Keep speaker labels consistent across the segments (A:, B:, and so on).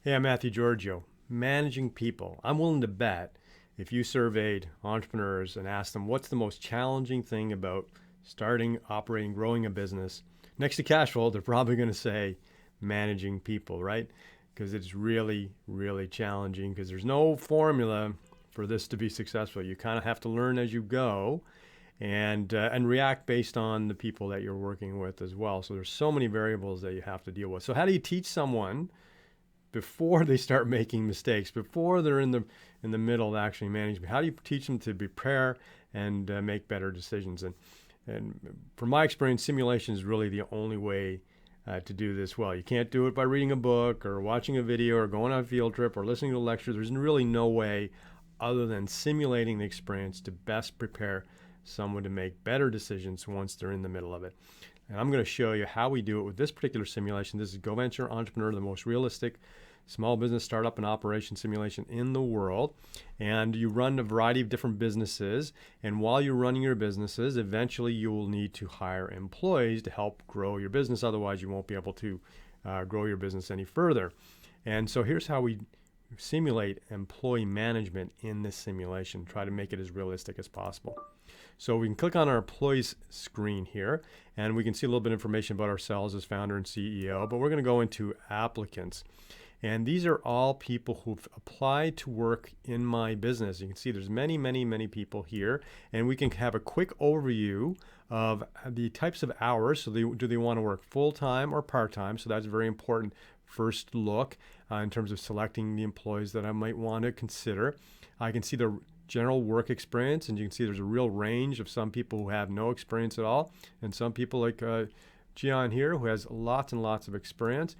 A: Hey, I'm Matthew Giorgio, managing people. I'm willing to bet if you surveyed entrepreneurs and asked them what's the most challenging thing about starting, operating, growing a business, next to cash flow, they're probably going to say managing people, right? Because it's really, really challenging because there's no formula for this to be successful. You kind of have to learn as you go and react based on the people that you're working with as well. So there's so many variables that you have to deal with. So how do you teach someone before they start making mistakes, before they're in the middle of actually managing? How do you teach them to prepare and make better decisions? And from my experience, simulation is really the only way to do this well. You can't do it by reading a book or watching a video or going on a field trip or listening to a lecture. There's really no way other than simulating the experience to best prepare someone to make better decisions once they're in the middle of it. And I'm going to show you how we do it with this particular simulation. This is GoVenture Entrepreneur, the most realistic small business startup and operation simulation in the world. And you run a variety of different businesses. And while you're running your businesses, eventually you will need to hire employees to help grow your business. Otherwise, you won't be able to grow your business any further. And so here's how we simulate employee management in this simulation. Try to make it as realistic as possible. So we can click on our employees screen here, and we can see a little bit of information about ourselves as founder and CEO, but we're going to go into applicants. And these are all people who've applied to work in my business. You can see there's many, many, many people here, and we can have a quick overview of the types of hours. So do they want to work full-time or part-time? So that's a very important first look in terms of selecting the employees that I might want to consider. I can see the general work experience, and you can see there's a real range of some people who have no experience at all, and some people like Gian here who has lots and lots of experience.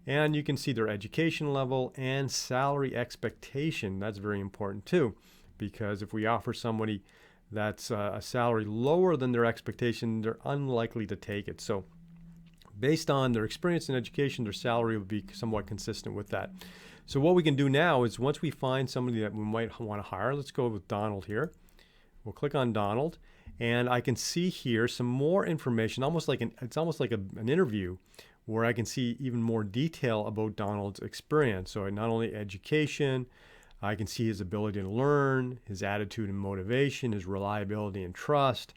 A: And you can see their education level and salary expectation. That's very important too, because if we offer somebody that's a salary lower than their expectation, they're unlikely to take it. So based on their experience and education, their salary would be somewhat consistent with that. So what we can do now is once we find somebody that we might want to hire, let's go with Donald here. We'll click on Donald, and I can see here some more information, it's almost like an interview where I can see even more detail about Donald's experience. So not only education, I can see his ability to learn, his attitude and motivation, his reliability and trust,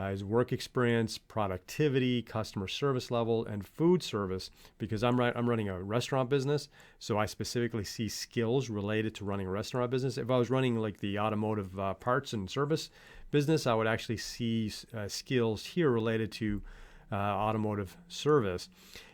A: his work experience, productivity, customer service level, and food service, because I'm running a restaurant business, so I specifically see skills related to running a restaurant business. If I was running like the automotive parts and service business, I would actually see skills here related to automotive service.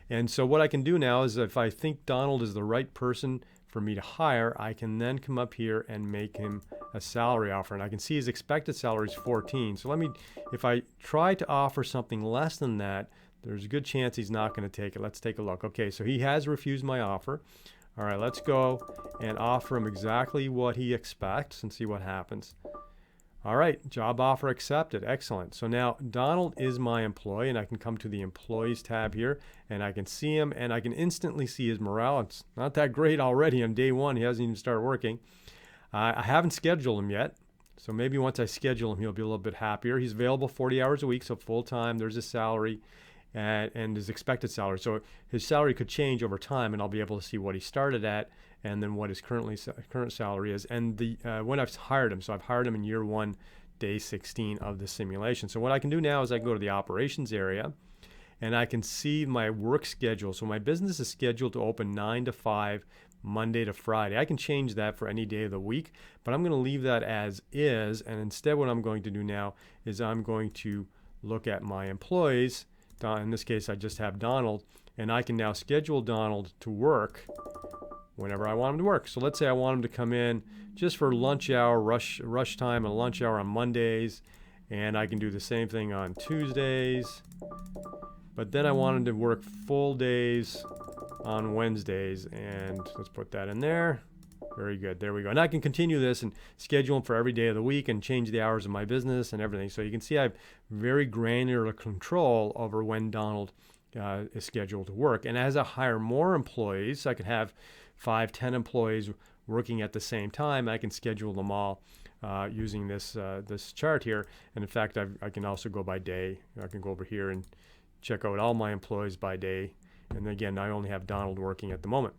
A: And so what I can do now is if I think Donald is the right person for me to hire, I can then come up here and make him a salary offer. And I can see his expected salary is 14. So if I try to offer something less than that, there's a good chance he's not going to take it. Let's take a look. Okay, so he has refused my offer. All right, let's go and offer him exactly what he expects and see what happens. All right, job offer accepted. Excellent. So now Donald is my employee, and I can come to the employees tab here, and I can see him, and I can instantly see his morale. It's not that great already on day one. He hasn't even started working. I haven't scheduled him yet, so maybe once I schedule him, he'll be a little bit happier. He's available 40 hours a week, so full-time. There's his salary and his expected salary. So his salary could change over time, and I'll be able to see what he started at and then what his current salary is, and when I've hired him. So I've hired him in year 1, day 16 of the simulation. So what I can do now is I can go to the operations area, and I can see my work schedule. So my business is scheduled to open 9 to 5, Monday to Friday. I can change that for any day of the week, but I'm going to leave that as is, and instead what I'm going to do now is I'm going to look at my employees. In this case, I just have Donald, and I can now schedule Donald to work whenever I want him to work. So let's say I want him to come in just for lunch hour, rush time and lunch hour on Mondays, and I can do the same thing on Tuesdays. But then I want him to work full days on Wednesdays, and let's put that in there. Very good. There we go. And I can continue this and schedule them for every day of the week and change the hours of my business and everything. So you can see I have very granular control over when Donald is scheduled to work. And as I hire more employees, I could have 5, 10 employees working at the same time. I can schedule them all using this chart here. And in fact, I can also go by day. I can go over here and check out all my employees by day. And again, I only have Donald working at the moment.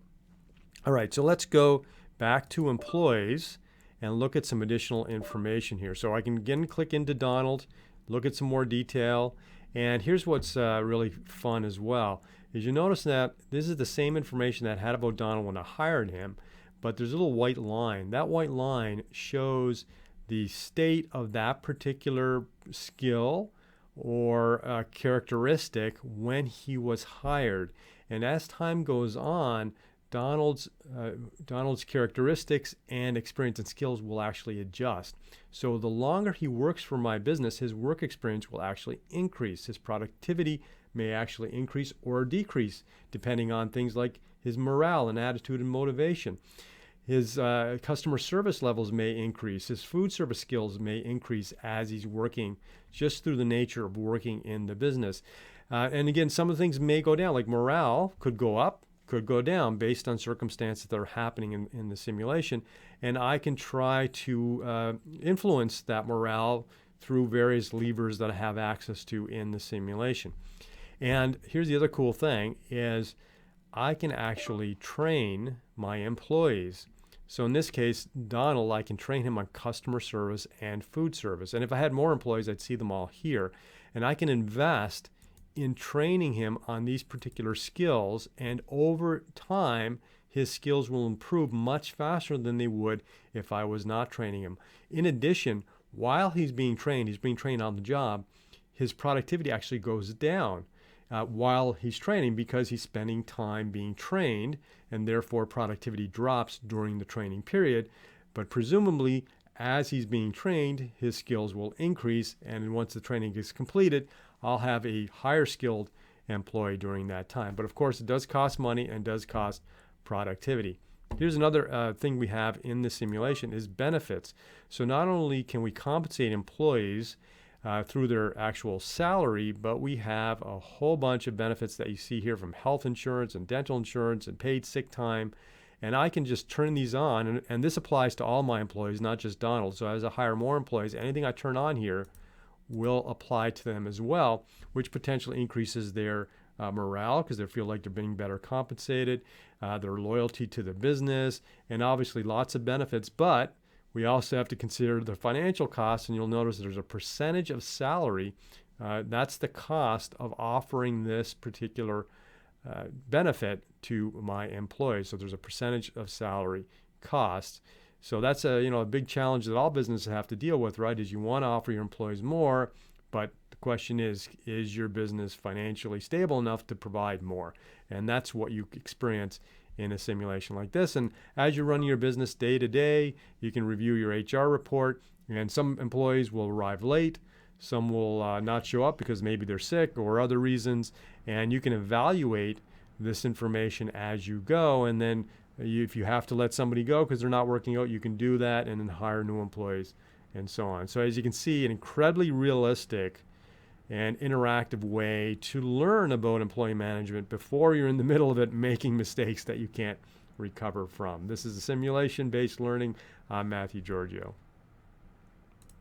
A: All right, so let's go back to employees and look at some additional information here. So I can again click into Donald, look at some more detail. And here's what's really fun as well, is you notice that this is the same information that I had about Donald when I hired him, but there's a little white line. That white line shows the state of that particular skill or characteristic when he was hired. And as time goes on, Donald's characteristics and experience and skills will actually adjust. So the longer he works for my business, his work experience will actually increase. His productivity may actually increase or decrease, depending on things like his morale and attitude and motivation. His customer service levels may increase. His food service skills may increase as he's working, just through the nature of working in the business. And again, some of the things may go down, like morale could go up, could go down based on circumstances that are happening in the simulation. And I can try to influence that morale through various levers that I have access to in the simulation. And here's the other cool thing is I can actually train my employees. So in this case, Donald, I can train him on customer service and food service. And if I had more employees, I'd see them all here. And I can invest in training him on these particular skills. And over time, his skills will improve much faster than they would if I was not training him. In addition, while he's being trained on the job, his productivity actually goes down while he's training because he's spending time being trained, and therefore productivity drops during the training period. But presumably, as he's being trained, his skills will increase, and once the training is completed, I'll have a higher skilled employee during that time. But of course, it does cost money and does cost productivity. Here's another thing we have in the simulation is benefits. So not only can we compensate employees through their actual salary, but we have a whole bunch of benefits that you see here, from health insurance and dental insurance and paid sick time. And I can just turn these on, and this applies to all my employees, not just Donald. So as I hire more employees, anything I turn on here will apply to them as well, which potentially increases their morale because they feel like they're being better compensated, their loyalty to the business, and obviously lots of benefits. But we also have to consider the financial costs, and you'll notice there's a percentage of salary. That's the cost of offering this particular benefit to my employees. So there's a percentage of salary cost. So that's a big challenge that all businesses have to deal with, right? Is you want to offer your employees more, but the question is your business financially stable enough to provide more? And that's what you experience in a simulation like this. And as you're running your business day to day, you can review your HR report, and some employees will arrive late. Some will not show up because maybe they're sick or other reasons, and you can evaluate this information as you go. And then if you have to let somebody go because they're not working out, you can do that and then hire new employees and so on. So as you can see, an incredibly realistic and interactive way to learn about employee management before you're in the middle of it making mistakes that you can't recover from. This is a simulation-based learning. I'm Mathew Giorgio.